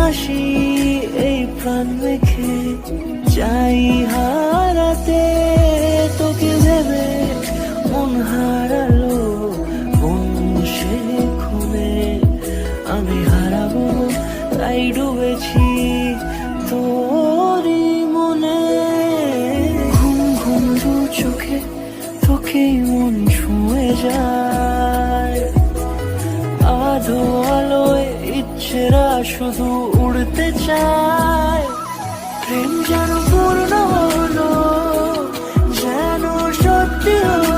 হাসি এই প্রাণ মেখে চাই হারাতে তোকে ভেবে মন হারালো কোন সে খুনে আমি হারাবো তাই ডুবেছি তোরই মনে ঘুম ঘুম দু চোখে তোকেই মন ছুঁয়ে যায় আধো আলোয় ইচ্ছেরা শুধু উড়তে চায় প্রেম যেন পূর্ণ হলো যেন সত্যি হলো